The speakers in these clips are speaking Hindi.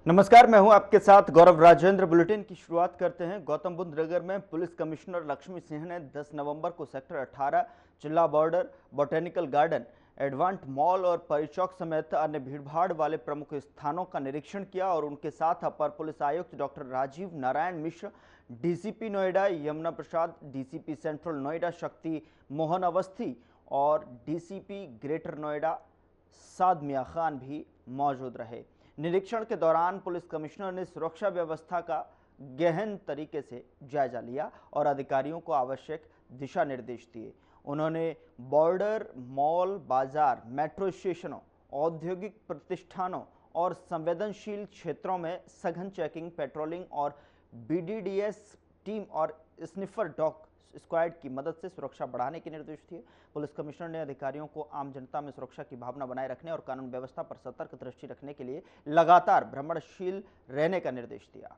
नमस्कार, मैं हूं आपके साथ गौरव राजेंद्र। बुलेटिन की शुरुआत करते हैं। गौतम बुद्ध नगर में पुलिस कमिश्नर लक्ष्मी सिंह ने 10 नवंबर को सेक्टर 18 चिल्ला बॉर्डर, बोटेनिकल गार्डन, एडवांट मॉल और परिचौक समेत अन्य भीड़भाड़ वाले प्रमुख स्थानों का निरीक्षण किया और उनके साथ अपर पुलिस आयुक्त doctor Rajiv Narayan Mishra, DCP Noida Yamuna Prasad, DCP central Noida Shakti Mohan Awasthi और डीसीपी ग्रेटर नोएडा साद मिया खान भी मौजूद रहे। निरीक्षण के दौरान पुलिस कमिश्नर ने सुरक्षा व्यवस्था का गहन तरीके से जायजा लिया और अधिकारियों को आवश्यक दिशा निर्देश दिए। उन्होंने बॉर्डर, मॉल, बाजार, मेट्रो स्टेशनों, औद्योगिक प्रतिष्ठानों और संवेदनशील क्षेत्रों में सघन चेकिंग, पेट्रोलिंग और बीडीडीएस टीम और स्निफर डॉग स्क्वाड की मदद से सुरक्षा बढ़ाने के निर्देश दिए। पुलिस कमिश्नर ने अधिकारियों को आम जनता में सुरक्षा की भावना बनाए रखने और कानून व्यवस्था पर सतर्क दृष्टि रखने के लिए लगातार भ्रमणशील रहने का निर्देश दिया।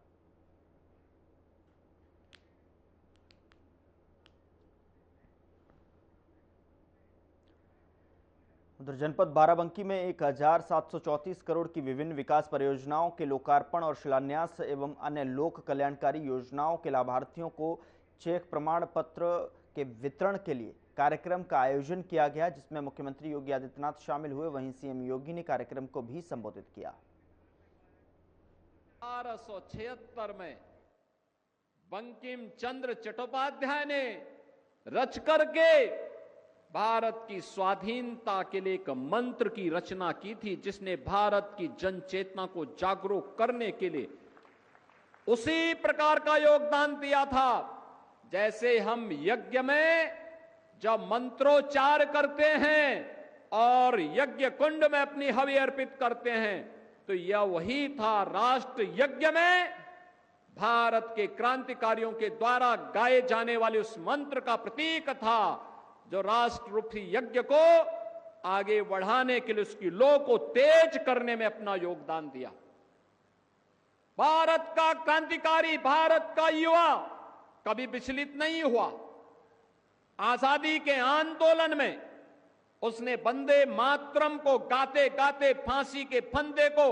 उधर जनपद बाराबंकी में 1734 करोड़ की विभिन्न विकास परियोजनाओं के लोकार्पण और शिलान्यास एवं अन्य लोक कल्याणकारी योजनाओं के लाभार्थियों को चेक प्रमाण पत्र के वितरण के लिए कार्यक्रम का आयोजन किया गया, जिसमें मुख्यमंत्री योगी आदित्यनाथ शामिल हुए। वहीं सीएम योगी ने कार्यक्रम को भी संबोधित किया। 1876 में बंकिम चंद्र चट्टोपाध्याय ने रच करके भारत की स्वाधीनता के लिए एक मंत्र की रचना की थी, जिसने भारत की जन चेतना को जागरूक करने के लिए उसी प्रकार का योगदान दिया था। जैसे हम यज्ञ में जब मंत्रोच्चार करते हैं और यज्ञ कुंड में अपनी हवि अर्पित करते हैं, तो यह वही था। राष्ट्र यज्ञ में भारत के क्रांतिकारियों के द्वारा गाए जाने वाले उस मंत्र का प्रतीक था, जो राष्ट्र रूपी यज्ञ को आगे बढ़ाने के लिए, उसकी लौ को तेज करने में अपना योगदान दिया। भारत का क्रांतिकारी, भारत का युवा कभी विचलित नहीं हुआ। आजादी के आंदोलन में उसने वंदे मातरम को गाते गाते फांसी के फंदे को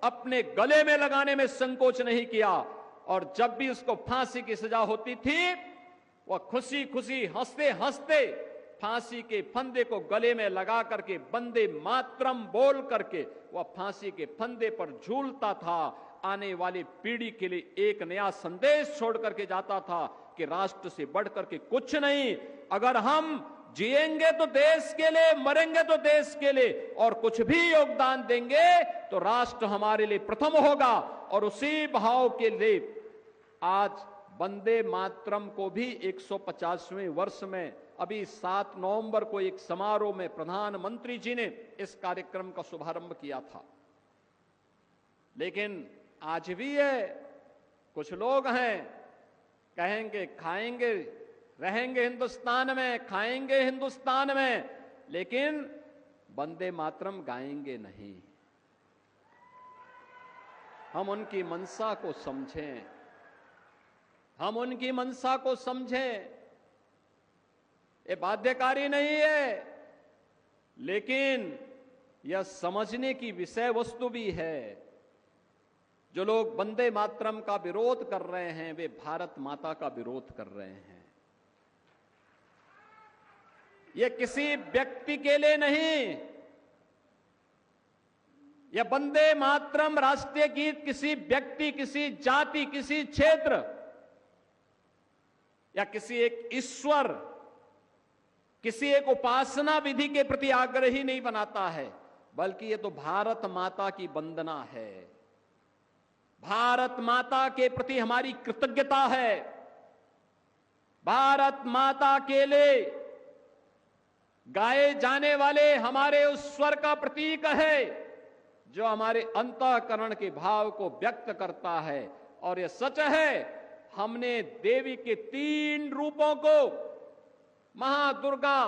अपने गले में लगाने में संकोच नहीं किया, और जब भी उसको फांसी की सजा होती थी, वह खुशी खुशी हंसते हंसते फांसी के फंदे को गले में लगा करके वंदे मातरम बोल करके वह फांसी के फंदे पर झूलता था। आने वाली पीढ़ी के लिए एक नया संदेश छोड़ करके जाता था कि राष्ट्र से बढ़कर के कुछ नहीं। अगर हम जिएंगे तो देश के लिए, मरेंगे तो देश के लिए, और कुछ भी योगदान देंगे तो राष्ट्र हमारे लिए प्रथम होगा। और उसी भाव के लिए आज वंदे मातरम को भी 150वें वर्ष में अभी 7 नवंबर को एक समारोह में प्रधानमंत्री जी ने इस कार्यक्रम का शुभारंभ किया था। लेकिन आज भी है, कुछ लोग हैं कहेंगे खाएंगे, रहेंगे हिंदुस्तान में, खाएंगे हिंदुस्तान में, लेकिन वंदे मातरम गाएंगे नहीं। हम उनकी मंशा को समझें, हम उनकी मंशा को समझें। ये बाध्यकारी नहीं है, लेकिन यह समझने की विषय वस्तु भी है। जो लोग वंदे मातरम का विरोध कर रहे हैं, वे भारत माता का विरोध कर रहे हैं। यह किसी व्यक्ति के लिए नहीं, यह वंदे मातरम राष्ट्रीय गीत किसी व्यक्ति, किसी जाति, किसी क्षेत्र या किसी एक ईश्वर, किसी एक उपासना विधि के प्रति आग्रही नहीं बनाता है, बल्कि ये तो भारत माता की वंदना है। भारत माता के प्रति हमारी कृतज्ञता है। भारत माता के लिए गाए जाने वाले हमारे उस स्वर का प्रतीक है, जो हमारे अंतःकरण के भाव को व्यक्त करता है। और यह सच है, हमने देवी के 3 रूपों को, महादुर्गा,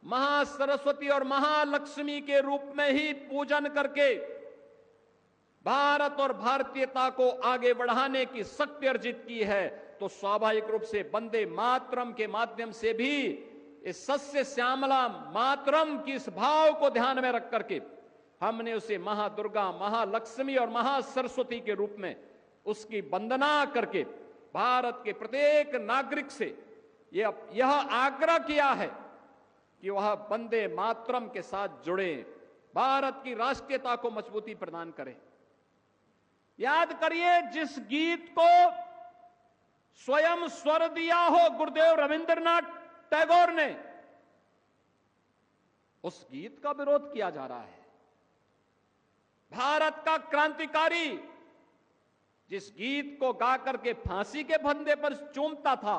महासरस्वती और महालक्ष्मी के रूप में ही पूजन करके भारत और भारतीयता को आगे बढ़ाने की शक्ति अर्जित की है। तो स्वाभाविक रूप से वंदे मातरम के माध्यम से भी इस सस्य श्यामला मातरम की इस भाव को ध्यान में रख करके हमने उसे महादुर्गा, महालक्ष्मी और महासरस्वती के रूप में उसकी वंदना करके भारत के प्रत्येक नागरिक से यह आग्रह किया है कि वह वंदे मातरम के साथ जुड़े, भारत की राष्ट्रीयता को मजबूती प्रदान करें। याद करिए, जिस गीत को स्वयं स्वर दिया हो गुरुदेव रविंद्रनाथ टैगोर ने, उस गीत का विरोध किया जा रहा है। भारत का क्रांतिकारी जिस गीत को गा करके फांसी के फंदे पर चूमता था,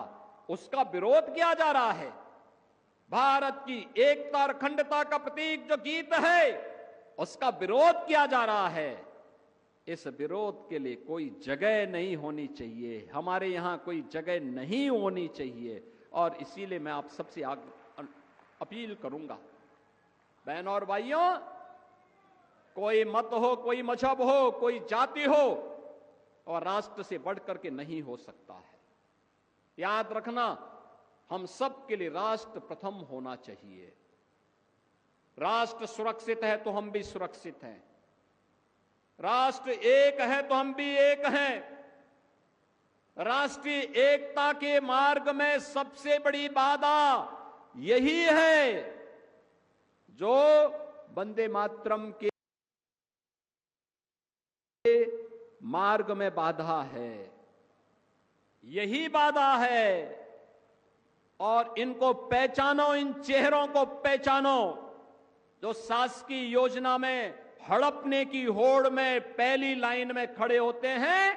उसका विरोध किया जा रहा है। भारत की एकता और अखंडता का प्रतीक जो गीत है, उसका विरोध किया जा रहा है। इस विरोध के लिए कोई जगह नहीं होनी चाहिए, हमारे यहां कोई जगह नहीं होनी चाहिए। और इसीलिए मैं आप सबसे अपील करूंगा, बहनों और भाइयों, कोई मत हो, कोई मजहब हो, कोई जाति हो, और राष्ट्र से बढ़कर के नहीं हो सकता है। याद रखना, हम सब के लिए राष्ट्र प्रथम होना चाहिए। राष्ट्र सुरक्षित है तो हम भी सुरक्षित हैं, राष्ट्र एक है तो हम भी एक हैं। राष्ट्रीय एकता के मार्ग में सबसे बड़ी बाधा यही है जो वंदे मातरम के मार्ग में बाधा है, यही बाधा है। और इनको पहचानो, इन चेहरों को पहचानो जो शासकीय योजना में हड़पने की होड़ में पहली लाइन में खड़े होते हैं,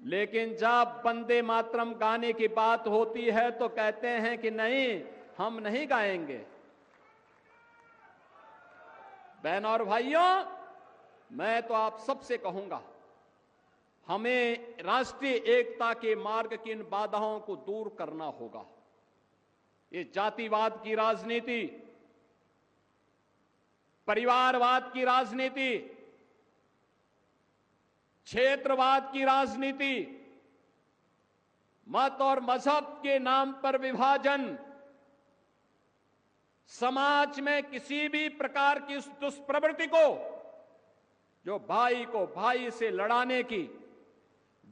लेकिन जब वंदे मातरम गाने की बात होती है तो कहते हैं कि नहीं, हम नहीं गाएंगे। बहनों और भाइयों, मैं तो आप सबसे कहूंगा, हमें राष्ट्रीय एकता के मार्ग की इन बाधाओं को दूर करना होगा। ये जातिवाद की राजनीति, परिवारवाद की राजनीति, क्षेत्रवाद की राजनीति, मत और मजहब के नाम पर विभाजन, समाज में किसी भी प्रकार की उस दुष्प्रवृत्ति को जो भाई को भाई से लड़ाने की,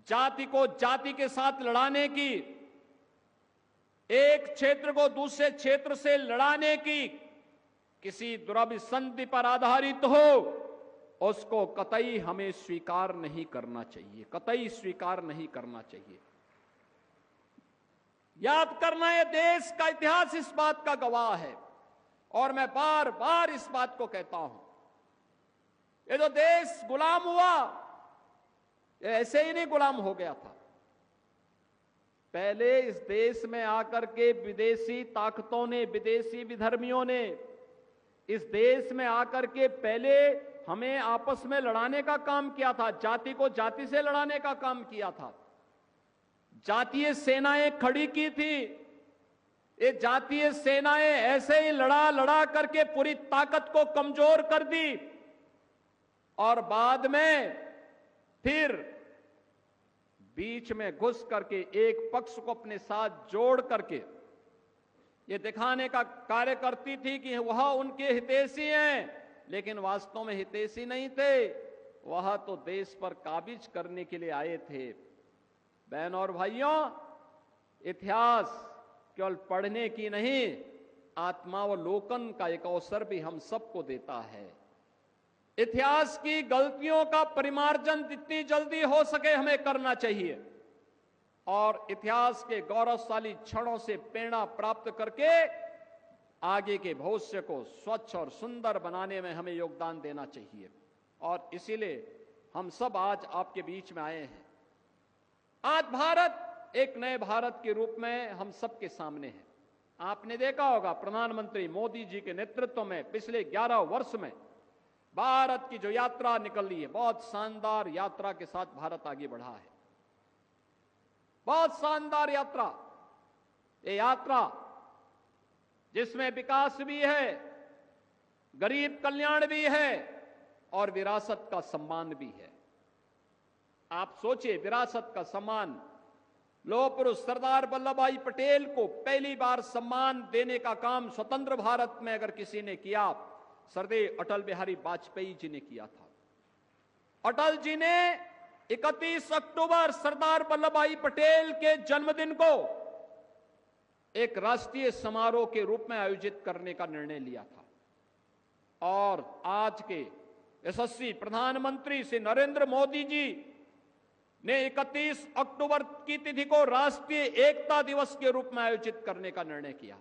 जाति को जाति के साथ लड़ाने की, एक क्षेत्र को दूसरे क्षेत्र से लड़ाने की, किसी दुराभिसंधि पर आधारित हो, उसको कतई हमें स्वीकार नहीं करना चाहिए, कतई स्वीकार नहीं करना चाहिए। याद करना, यह देश का इतिहास इस बात का गवाह है, और मैं बार बार इस बात को कहता हूं, ये जो देश गुलाम हुआ, ये ऐसे ही नहीं गुलाम हो गया था। पहले इस देश में आकर के विदेशी ताकतों ने, विदेशी विधर्मियों ने इस देश में आकर के पहले हमें आपस में लड़ाने का काम किया था, जाति को जाति से लड़ाने का काम किया था, जातीय सेनाएं खड़ी की थी। ये जातीय सेनाएं ऐसे ही लड़ा लड़ा करके पूरी ताकत को कमजोर कर दी, और बाद में फिर बीच में घुस करके एक पक्ष को अपने साथ जोड़ करके ये दिखाने का कार्य करती थी कि वह उनके हितैषी हैं, लेकिन वास्तव में हितैषी नहीं थे, वह तो देश पर काबिज करने के लिए आए थे। बहनों और भाइयों, इतिहास केवल पढ़ने की नहीं, आत्मावलोकन का एक अवसर भी हम सबको देता है। इतिहास की गलतियों का परिमार्जन जितनी जल्दी हो सके हमें करना चाहिए, और इतिहास के गौरवशाली क्षणों से प्रेरणा प्राप्त करके आगे के भविष्य को स्वच्छ और सुंदर बनाने में हमें योगदान देना चाहिए। और इसीलिए हम सब आज आपके बीच में आए हैं। आज भारत एक नए भारत के रूप में हम सबके सामने है। आपने देखा होगा, प्रधानमंत्री मोदी जी के नेतृत्व में पिछले 11 वर्ष में भारत की जो यात्रा निकली है, बहुत शानदार यात्रा के साथ भारत आगे बढ़ा है। बहुत शानदार यात्रा, ये यात्रा जिसमें विकास भी है, गरीब कल्याण भी है, और विरासत का सम्मान भी है। आप सोचिए, विरासत का सम्मान, लौह पुरुष सरदार वल्लभ भाई पटेल को पहली बार सम्मान देने का काम स्वतंत्र भारत में अगर किसी ने किया, श्रद्धेय अटल बिहारी वाजपेयी जी ने किया था। अटल जी ने 31 अक्टूबर सरदार वल्लभ भाई पटेल के जन्मदिन को एक राष्ट्रीय समारोह के रूप में आयोजित करने का निर्णय लिया था और आज के यशस्वी प्रधानमंत्री श्री नरेंद्र मोदी जी ने 31 अक्टूबर की तिथि को राष्ट्रीय एकता दिवस के रूप में आयोजित करने का निर्णय किया।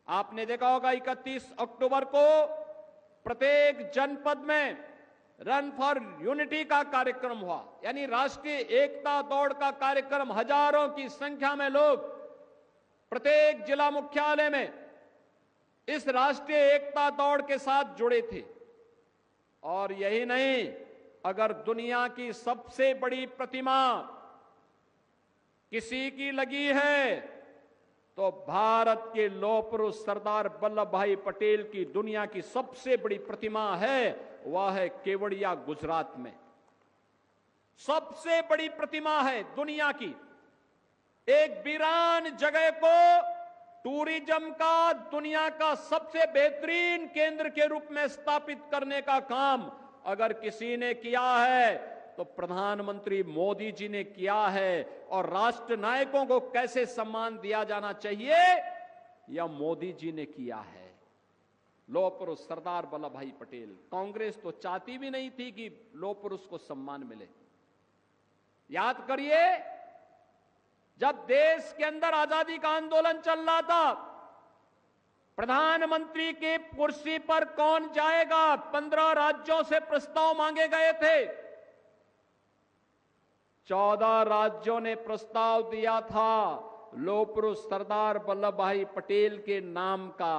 आपने देखा होगा 31 अक्टूबर को प्रत्येक जनपद में रन फॉर यूनिटी का कार्यक्रम हुआ, यानी राष्ट्रीय एकता दौड़ का कार्यक्रम। हजारों की संख्या में लोग प्रत्येक जिला मुख्यालय में इस राष्ट्रीय एकता दौड़ के साथ जुड़े थे। और यही नहीं, अगर दुनिया की सबसे बड़ी प्रतिमा किसी की लगी है तो भारत के लौह पुरुष सरदार वल्लभ भाई पटेल की दुनिया की सबसे बड़ी प्रतिमा है, वह है केवड़िया गुजरात में। सबसे बड़ी प्रतिमा है दुनिया की। एक वीरान जगह को टूरिज्म का दुनिया का सबसे बेहतरीन केंद्र के रूप में स्थापित करने का काम अगर किसी ने किया है तो प्रधानमंत्री मोदी जी ने किया है। और राष्ट्र नायकों को कैसे सम्मान दिया जाना चाहिए, यह मोदी जी ने किया है। लौह पुरुष सरदार वल्लभ भाई पटेल। कांग्रेस तो चाहती भी नहीं थी कि लौह पुरुष को सम्मान मिले। याद करिए, जब देश के अंदर आजादी का आंदोलन चल रहा था, प्रधानमंत्री की कुर्सी पर कौन जाएगा, 15 राज्यों से प्रस्ताव मांगे गए थे। 14 राज्यों ने प्रस्ताव दिया था लौह पुरुष सरदार वल्लभ भाई पटेल के नाम का,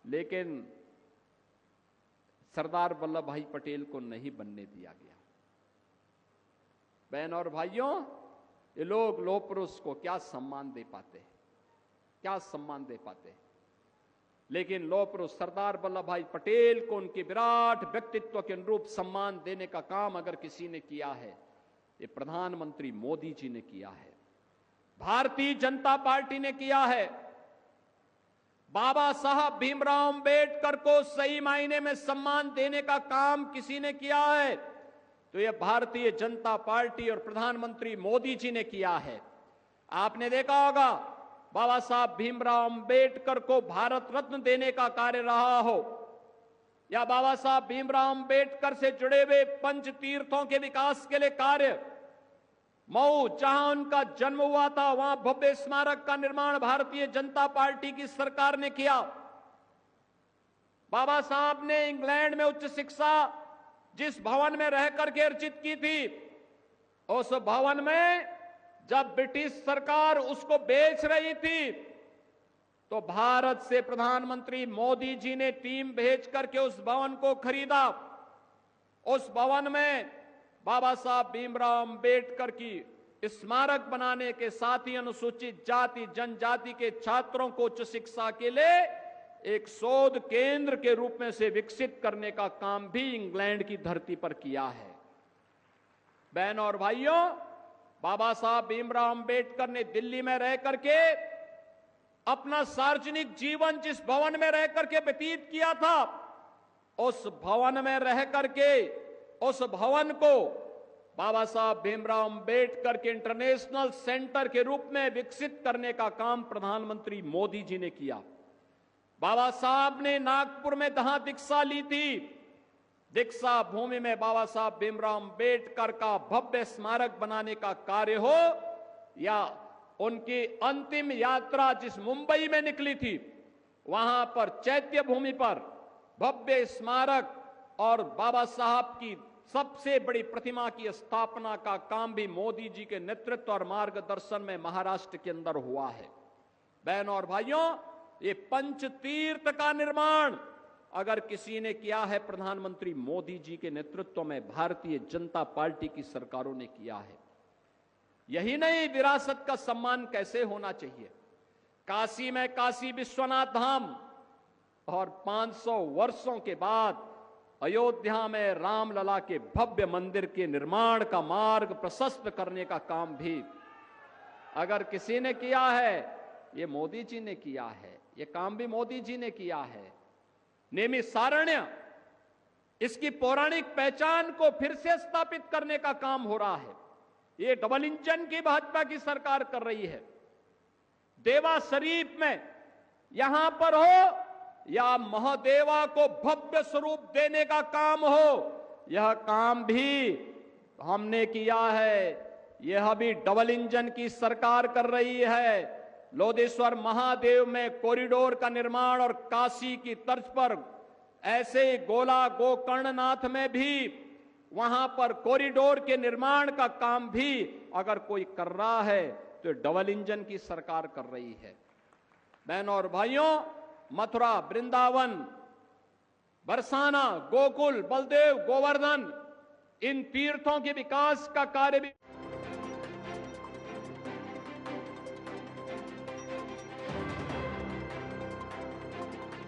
लेकिन सरदार वल्लभ भाई पटेल को नहीं बनने दिया गया। बहन और भाइयों, ये लोग लौह पुरुष को क्या सम्मान दे पाते हैं, क्या सम्मान दे पाते हैं। लेकिन लौह पुरुष सरदार वल्लभ भाई पटेल को उनके विराट व्यक्तित्व के अनुरूप सम्मान देने का काम अगर किसी ने किया है, ये प्रधानमंत्री मोदी जी ने किया है, भारतीय जनता पार्टी ने किया है। बाबा साहब भीमराव अंबेडकर को सही मायने में सम्मान देने का काम किसी ने किया है तो यह भारतीय जनता पार्टी और प्रधानमंत्री मोदी जी ने किया है। आपने देखा होगा, बाबा साहब भीमराव अंबेडकर को भारत रत्न देने का कार्य रहा हो, या बाबा साहब भीमराव अंबेडकर से जुड़े हुए पंच तीर्थों के विकास के लिए कार्य। मऊ, जहां उनका जन्म हुआ था, वहां भव्य स्मारक का निर्माण भारतीय जनता पार्टी की सरकार ने किया। बाबा साहब ने इंग्लैंड में उच्च शिक्षा जिस भवन में रहकर के अर्जित की थी, उस भवन में जब ब्रिटिश सरकार उसको बेच रही थी तो भारत से प्रधानमंत्री मोदी जी ने टीम भेज करके उस भवन को खरीदा। उस भवन में बाबा साहब भीमराव अंबेडकर की स्मारक बनाने के साथ ही अनुसूचित जाति जनजाति के छात्रों को उच्च शिक्षा के लिए एक शोध केंद्र के रूप में से विकसित करने का काम भी इंग्लैंड की धरती पर किया है। बहनों और भाइयों, बाबा साहब भीमराव अंबेडकर ने दिल्ली में रह करके अपना सार्वजनिक जीवन जिस भवन में रह करके व्यतीत किया था, उस भवन में रह करके उस भवन को बाबा साहब भीमराव अंबेडकर के इंटरनेशनल सेंटर के रूप में विकसित करने का काम प्रधानमंत्री मोदी जी ने किया। बाबा साहब ने नागपुर में जहां दीक्षा ली थी, दीक्षा भूमि में बाबा साहब भीमराव अंबेडकर का भव्य स्मारक बनाने का कार्य हो, या उनकी अंतिम यात्रा जिस मुंबई में निकली थी, वहां पर चैत्य भूमि पर भव्य स्मारक और बाबा साहब की सबसे बड़ी प्रतिमा की स्थापना का काम भी मोदी जी के नेतृत्व और मार्गदर्शन में महाराष्ट्र के अंदर हुआ है। बहनों और भाइयों, ये पंच तीर्थ का निर्माण अगर किसी ने किया है, प्रधानमंत्री मोदी जी के नेतृत्व में भारतीय जनता पार्टी की सरकारों ने किया है। यही नहीं, विरासत का सम्मान कैसे होना चाहिए। काशी में काशी विश्वनाथ धाम और 500 वर्षों के बाद अयोध्या में रामलला के भव्य मंदिर के निर्माण का मार्ग प्रशस्त करने का काम भी अगर किसी ने किया है, ये मोदी जी ने किया है। ये काम भी मोदी जी ने किया है। नेमिषारण्य, इसकी पौराणिक पहचान को फिर से स्थापित करने का काम हो रहा है। ये डबल इंजन की भाजपा की सरकार कर रही है। देवा शरीफ में यहां पर हो या महादेवा को भव्य स्वरूप देने का काम हो, यह काम भी हमने किया है। यह भी डबल इंजन की सरकार कर रही है। लोधेश्वर महादेव में कॉरिडोर का निर्माण और काशी की तर्ज पर ऐसे गोला गोकर्णनाथ में भी वहां पर कॉरिडोर के निर्माण का काम भी अगर कोई कर रहा है तो डबल इंजन की सरकार कर रही है। बहनों और भाइयों, मथुरा, वृंदावन, बरसाना, गोकुल, बलदेव, गोवर्धन, इन तीर्थों के विकास का कार्य भी